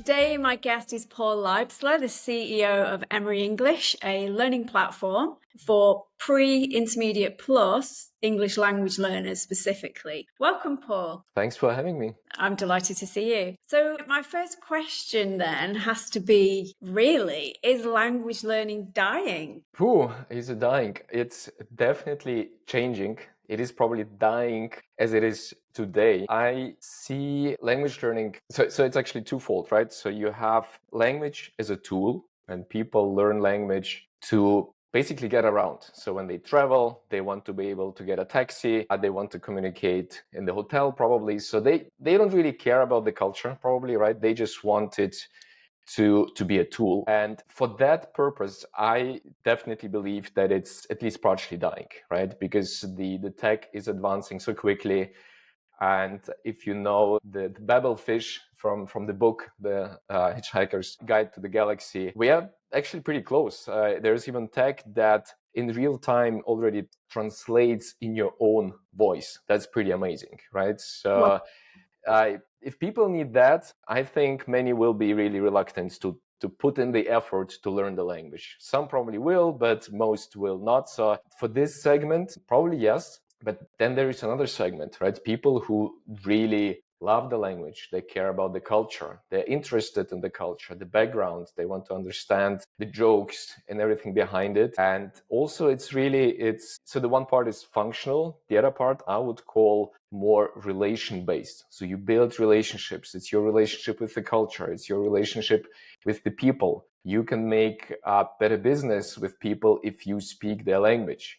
Today, my guest is Paul Leibssle, the CEO of Emery English, a learning platform for pre-intermediate plus English language learners specifically. Welcome, Paul. Thanks for having me. I'm delighted to see you. So my first question then has to be, really, is language learning dying? Is it dying? It's definitely changing. It is probably dying as it is today. I see language learning, so it's actually twofold, right? So you have language as a tool, and people learn language to basically get around. So when they travel, they want to be able to get a taxi, they want to communicate in the hotel probably. So they don't really care about the culture probably, right? They just want it to be a tool. And for that purpose, I definitely believe that it's at least partially dying, right? Because the tech is advancing so quickly. And if you know the Babel fish from the book, the Hitchhiker's Guide to the Galaxy, we are actually pretty close. There's even tech that in real time already translates in your own voice. That's pretty amazing, right? So if people need that, I think many will be really reluctant to put in the effort to learn the language. Some probably will, but most will not. So for this segment, probably yes. But then there is another segment, right? People who really love the language, they care about the culture, they're interested in the culture, the background, they want to understand the jokes and everything behind it. And also it's so the one part is functional, the other part I would call more relation based. So you build relationships. It's your relationship with the culture, it's your relationship with the people. You can make a better business with people if you speak their language.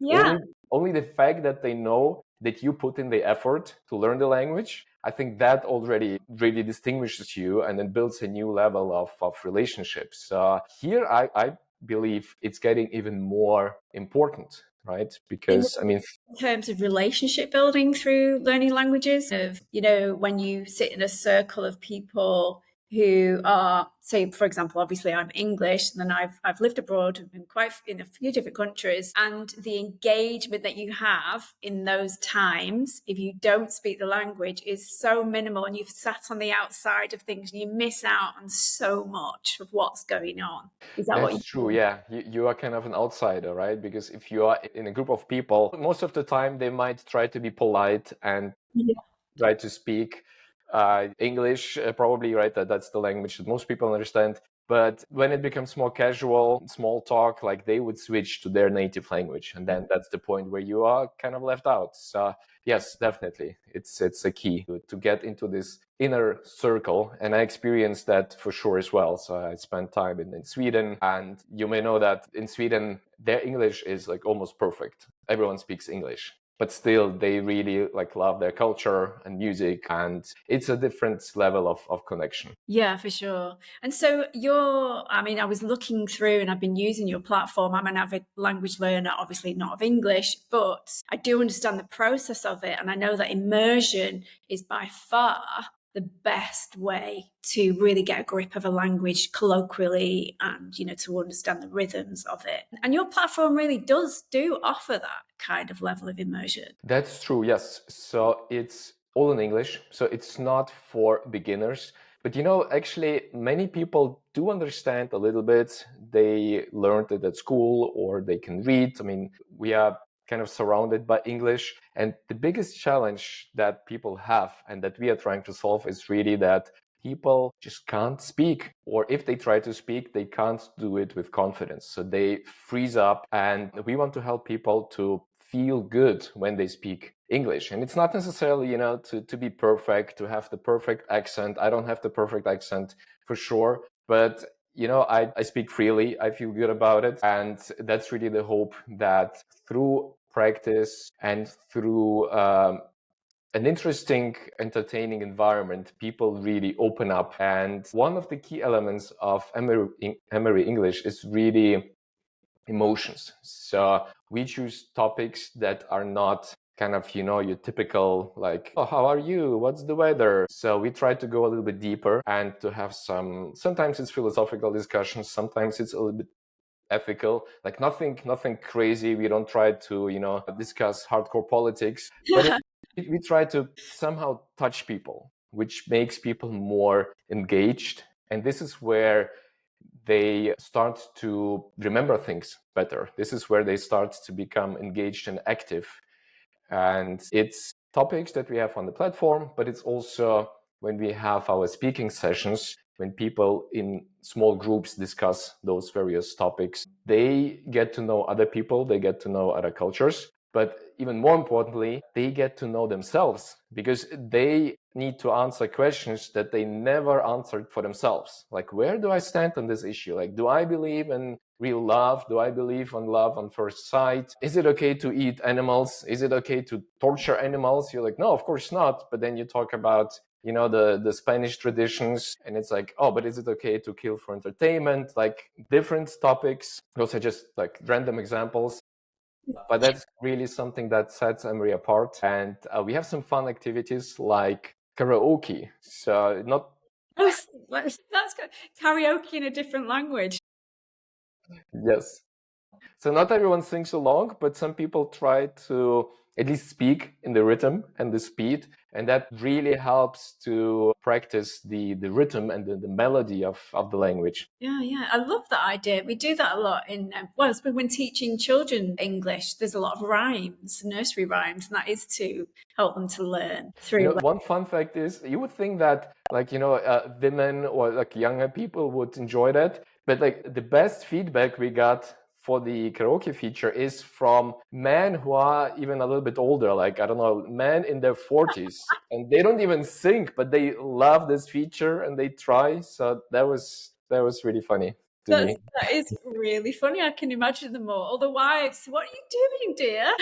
Yeah. Only the fact that they know that you put in the effort to learn the language, I think that already really distinguishes you and then builds a new level of relationships. Here, I believe it's getting even more important, right? Because, In terms of relationship building through learning languages, when you sit in a circle of people who are, say, for example, obviously I'm English, and then I've lived abroad, I've been quite in a few different countries, and the engagement that you have in those times, if you don't speak the language, is so minimal, and you've sat on the outside of things, and you miss out on so much of what's going on. Is that what you That's true. Yeah. You are kind of an outsider, right? Because if you are in a group of people, most of the time they might try to be polite and Yeah. try to speak English, probably, right? That's the language that most people understand. But when it becomes more casual, small talk, like they would switch to their native language. And then that's the point where you are kind of left out. So yes, definitely. It's a key to get into this inner circle. And I experienced that for sure as well. So I spent time in Sweden, and you may know that in Sweden, their English is like almost perfect. Everyone speaks English, but still they really love their culture and music, and it's a different level of connection. Yeah, for sure. And so I was looking through and I've been using your platform. I'm an avid language learner, obviously not of English, but I do understand the process of it. And I know that immersion is by far the best way to really get a grip of a language colloquially and, to understand the rhythms of it. And your platform really do offer that kind of level of immersion. That's true, yes. So it's all in English, so it's not for beginners. But actually, many people do understand a little bit. They learned it at school or they can read. I mean, we are kind of surrounded by English. And the biggest challenge that people have and that we are trying to solve is really that people just can't speak. Or if they try to speak, they can't do it with confidence. So they freeze up. And we want to help people to feel good when they speak English. And it's not necessarily, to be perfect, to have the perfect accent. I don't have the perfect accent for sure, but I speak freely. I feel good about it. And that's really the hope, that through practice and through an interesting, entertaining environment, people really open up. And one of the key elements of Emery English is really emotions. So we choose topics that are not kind of, your typical oh, how are you? What's the weather? So we try to go a little bit deeper and to have sometimes it's philosophical discussions, sometimes it's a little bit ethical, nothing crazy. We don't try to, discuss hardcore politics, but we try to somehow touch people, which makes people more engaged. And this is where they start to remember things better. This is where they start to become engaged and active. And it's topics that we have on the platform, but it's also when we have our speaking sessions, when people in small groups discuss those various topics, they get to know other people, they get to know other cultures. But even more importantly, they get to know themselves because they need to answer questions that they never answered for themselves. Like, where do I stand on this issue? Like, do I believe in real love? Do I believe on love on first sight? Is it okay to eat animals? Is it okay to torture animals? You're like, no, of course not. But then you talk about, the Spanish traditions, and it's like, oh, but is it okay to kill for entertainment? Like different topics. Those are just like random examples. But that's really something that sets Emery apart. And we have some fun activities like karaoke. So not Oh, that's good. Karaoke in a different language. yes. So not everyone sings along, but some people try to at least speak in the rhythm and the speed. And that really helps to practice the rhythm and the melody of the language. Yeah. I love that idea. We do that a lot in, when teaching children English, there's a lot of rhymes, nursery rhymes, and that is to help them to learn through. One fun fact is you would think that women or like younger people would enjoy that. But like the best feedback we got for the karaoke feature is from men who are even a little bit older, like, I don't know, men in their 40s. And they don't even sing, but they love this feature and they try. So that was really funny to me. That is really funny. I can imagine them all. The wives, what are you doing, dear?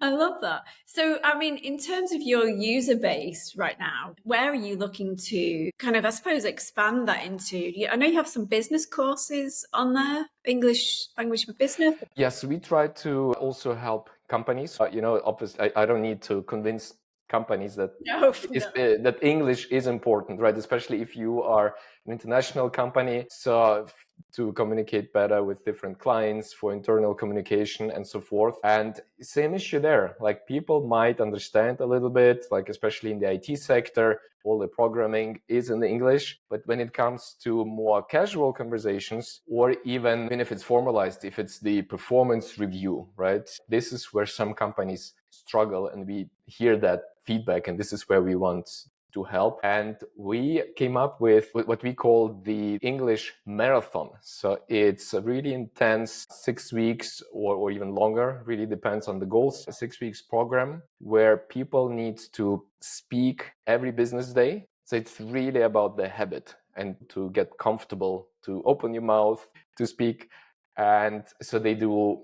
I love that. So, I mean, in terms of your user base right now, where are you looking to kind of, I suppose, expand that into? I know you have some business courses on there, English language for business. Yes, we try to also help companies. Obviously, I don't need to convince companies that No, that English is important, right? Especially if you are an international company. So to communicate better with different clients for internal communication and so forth. And same issue there. Like people might understand a little bit, like especially in the IT sector, all the programming is in English. But when it comes to more casual conversations, or even if it's formalized, if it's the performance review, right? This is where some companies struggle, and we hear that feedback, and this is where we want to help. And we came up with what we call the English marathon. So it's a really intense 6 weeks or even longer, really depends on the goals, a 6 weeks program where people need to speak every business day. So it's really about the habit and to get comfortable, to open your mouth, to speak. And so they do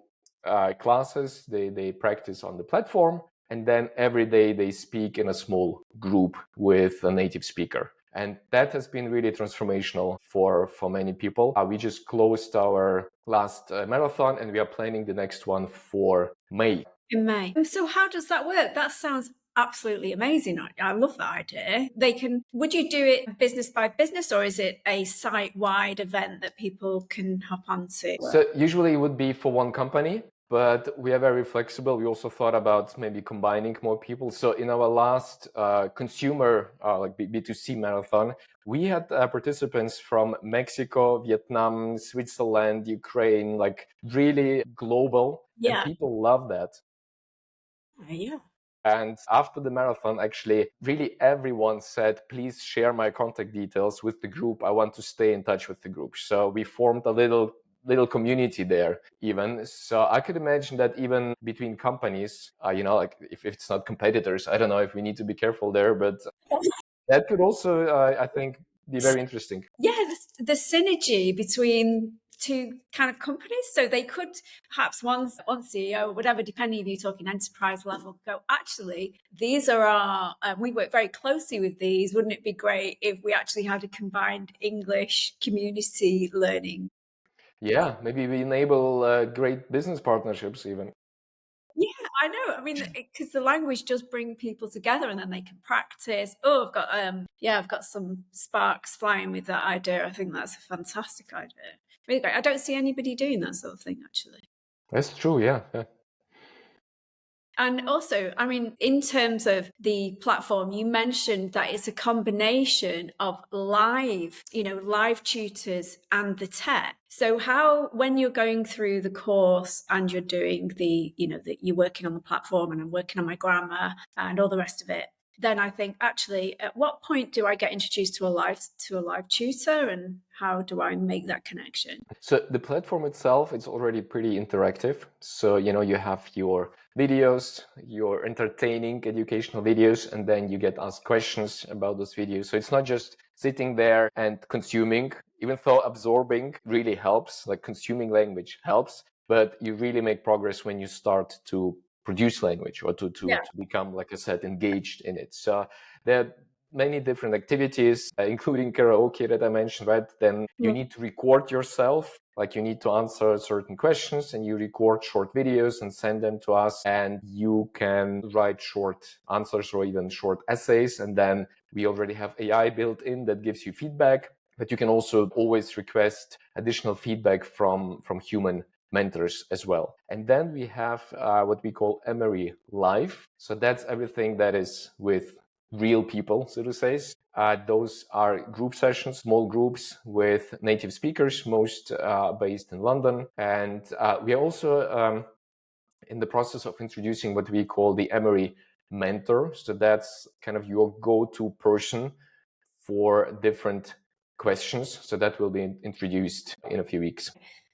classes, they practice on the platform, and then every day they speak in a small group with a native speaker. And that has been really transformational for many people. We just closed our last marathon, and we are planning the next one for May. in May. So how does that work? That sounds absolutely amazing. I love that idea. Would you do it business by business, or is it a site-wide event that people can hop onto? So usually it would be for one company, but we are very flexible. We also thought about maybe combining more people. So in our last consumer like B2C marathon, we had participants from Mexico, Vietnam, Switzerland, Ukraine, like really global. And Yeah. people love that. Yeah. And after the marathon, actually, really everyone said, please share my contact details with the group. I want to stay in touch with the group. So we formed a little community there even. So I could imagine that even between companies, like if it's not competitors, I don't know if we need to be careful there, but that could also, I think, be very interesting. Yeah, the synergy between two kind of companies. So they could perhaps one CEO, whatever, depending if you're talking enterprise level, go, actually, these are we work very closely with these. Wouldn't it be great if we actually had a combined English community learning? Yeah, maybe we enable great business partnerships even. Yeah, I know. I mean, because the language does bring people together, and then they can practice. Oh, I've got some sparks flying with that idea. I think that's a fantastic idea. Really great. I don't see anybody doing that sort of thing actually. That's true, yeah. And also, I mean, in terms of the platform, you mentioned that it's a combination of live tutors and the tech. So how, when you're going through the course and you're doing you're working on the platform and I'm working on my grammar and all the rest of it, then I think actually, at what point do I get introduced to a live tutor, and how do I make that connection? So the platform itself is already pretty interactive. So, you have your videos, your entertaining educational videos, and then you get asked questions about those videos. So it's not just sitting there and consuming, even though absorbing really helps, like consuming language helps, but you really make progress when you start to produce language or to become, like I said, engaged in it. So there are many different activities, including karaoke that I mentioned, right? Then you need to record yourself, like you need to answer certain questions and you record short videos and send them to us, and you can write short answers or even short essays. And then we already have AI built in that gives you feedback, but you can also always request additional feedback from human mentors as well. And then we have what we call Emery Live. So that's everything that is with real people, so to say. Those are group sessions, small groups with native speakers, most based in London. And we are also in the process of introducing what we call the Emery Mentor. So that's kind of your go-to person for different questions. So that will be introduced in a few weeks.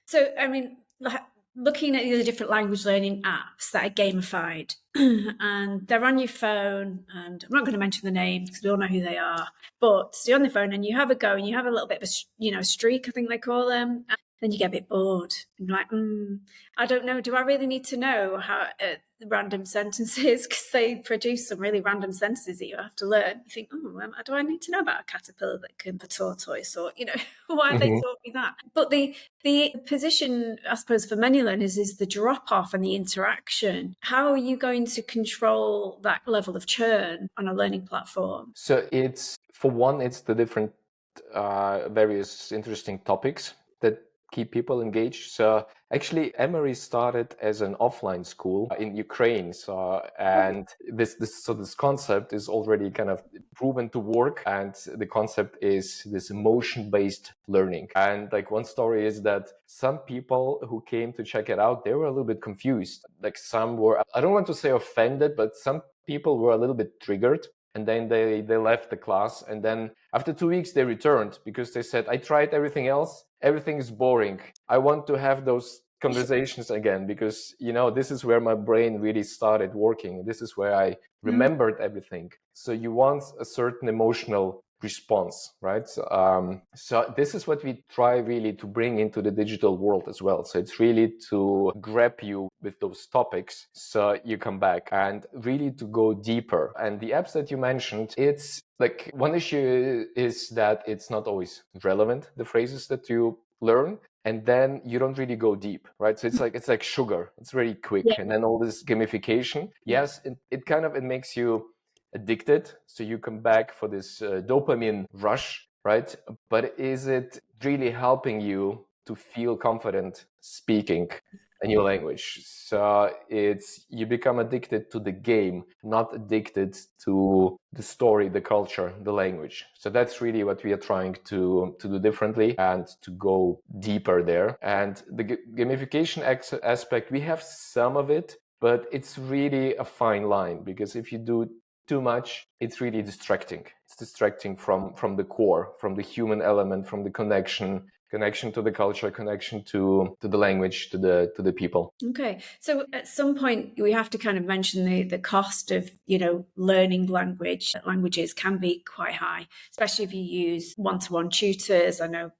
So, I mean, looking at the other different language learning apps that are gamified, and they're on your phone, and I'm not going to mention the names because we all know who they are, but you're on the phone and you have a go and you have a little bit of a streak, I think they call them. Then you get a bit bored. And you're like, I don't know. Do I really need to know how random sentences? Because they produce some really random sentences that you have to learn. You think, do I need to know about a caterpillar that can a tortoise? Or, why have they taught me that? But the position, I suppose, for many learners is the drop off and the interaction. How are you going to control that level of churn on a learning platform? So it's the different various interesting topics that keep people engaged. So actually, Emery started as an offline school in Ukraine. So and this concept is already kind of proven to work. And the concept is this emotion-based learning. And like one story is that some people who came to check it out, they were a little bit confused. Like some were, I don't want to say offended, but some people were a little bit triggered. And then they left the class. And then after 2 weeks, they returned because they said, I tried everything else. Everything is boring. I want to have those conversations again because, this is where my brain really started working. This is where I remembered everything. So you want a certain emotional response, right? So this is what we try really to bring into the digital world as well. So it's really to grab you with those topics so you come back and really to go deeper. And the apps that you mentioned, it's like one issue is that it's not always relevant, the phrases that you learn, and then you don't really go deep, right? So it's like sugar. It's very quick. Yeah. And then all this gamification, yes, it makes you addicted. So you come back for this dopamine rush, right? But is it really helping you to feel confident speaking a new language? So you become addicted to the game, not addicted to the story, the culture, the language. So that's really what we are trying to do differently and to go deeper there. And the gamification aspect, we have some of it, but it's really a fine line because if you do too much, it's really distracting. It's distracting from the core, from the human element, from the connection to the culture, connection to the language, to the people. Okay. So at some point we have to kind of mention the cost of, learning languages can be quite high, especially if you use one-to-one tutors. I know,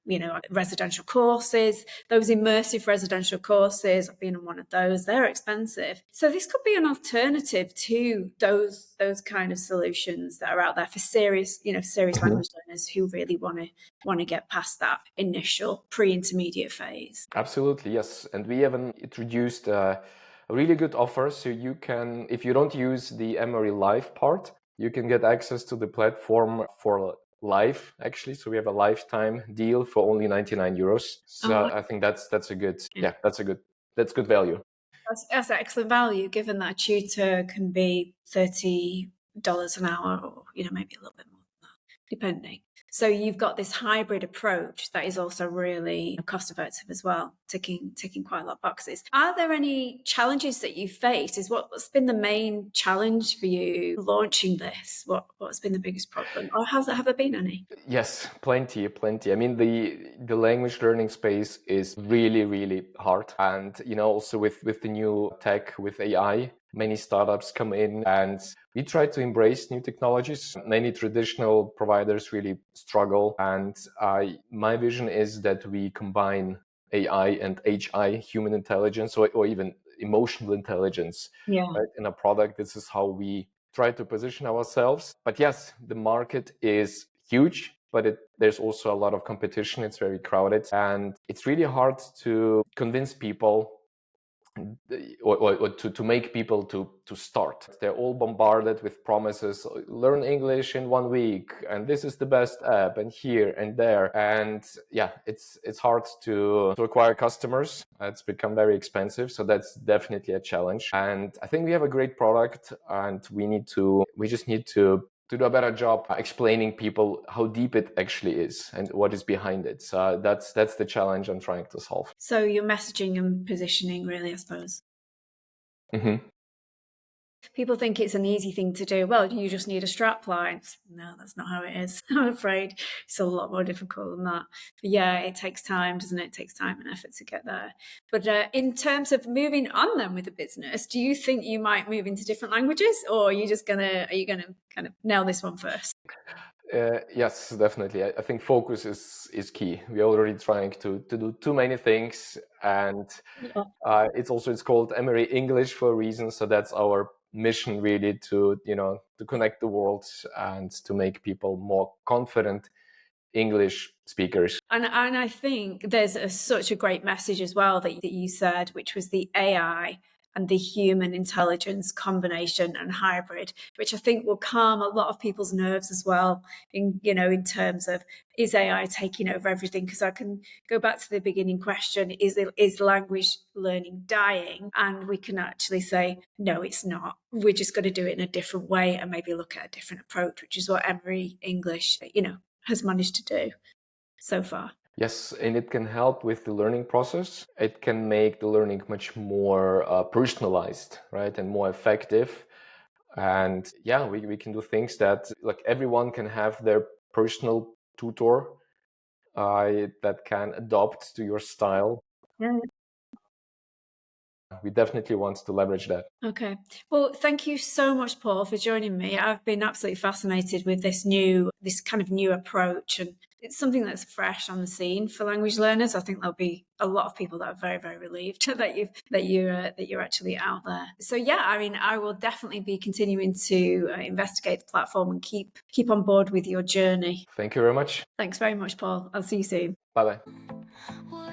residential courses, those immersive residential courses, I've been on one of those, they're expensive. So this could be an alternative to those kind of solutions that are out there for serious language learners who really want to get past that initial pre-intermediate phase. Absolutely, yes. And we have introduced a really good offer. So you can, if you don't use the Emery Live part, you can get access to the platform for life, actually. So we have a lifetime deal for only 99 euros. So I think that's a good, that's good value. That's excellent value, given that a tutor can be $30 an hour, or maybe a little bit more than that, depending. So you've got this hybrid approach that is also really cost effective as well, ticking quite a lot of boxes. Are there any challenges that you face? What's been the main challenge for you launching this? What's been the biggest problem, or have there been any? Yes, plenty, plenty. I mean, the language learning space is really, really hard. And, also with the new tech, with AI, many startups come in and we try to embrace new technologies. Many traditional providers really struggle. And my vision is that we combine AI and HI, human intelligence, or even emotional intelligence, Yeah. right, in a product. This is how we try to position ourselves. But yes, the market is huge, but there's also a lot of competition. It's very crowded, and it's really hard to convince people or to make people to start. They're all bombarded with promises: learn English in 1 week, and this is the best app, and here and there. And yeah, it's hard to acquire customers. It's become very expensive, so that's definitely a challenge. And I think we have a great product, and we just need to do a better job explaining people how deep it actually is and what is behind it. So that's the challenge I'm trying to solve. So your messaging and positioning, really, I suppose. Mm-hmm. People think it's an easy thing to do. Well, you just need a strap line. No, that's not how it is. I'm afraid it's a lot more difficult than that. But yeah, it takes time, doesn't it? It takes time and effort to get there. But in terms of moving on then with the business, do you think you might move into different languages, or are you gonna kind of nail this one first? Yes, definitely. I think focus is key. We're already trying to do too many things, and Yeah. it's called Emery English for a reason. So that's our mission, really, to connect the world and to make people more confident English speakers. And I think there's such a great message as well that you said, which was the AI and the human intelligence combination and hybrid, which I think will calm a lot of people's nerves as well. In terms of, is AI taking over everything? Because I can go back to the beginning question: is language learning dying? And we can actually say, no, it's not. We're just going to do it in a different way and maybe look at a different approach, which is what Emery English, has managed to do so far. Yes, and it can help with the learning process. It can make the learning much more personalized, right, and more effective. And yeah, we can do things that, like, everyone can have their personal tutor that can adopt to your style. Yeah. We definitely want to leverage that. Okay. Well, thank you so much, Paul, for joining me. I've been absolutely fascinated with this kind of new approach, and it's something that's fresh on the scene for language learners. I think there'll be a lot of people that are very, very relieved that you're actually out there. So yeah, I mean, I will definitely be continuing to investigate the platform and keep on board with your journey. Thank you very much. Thanks very much, Paul. I'll see you soon. Bye bye.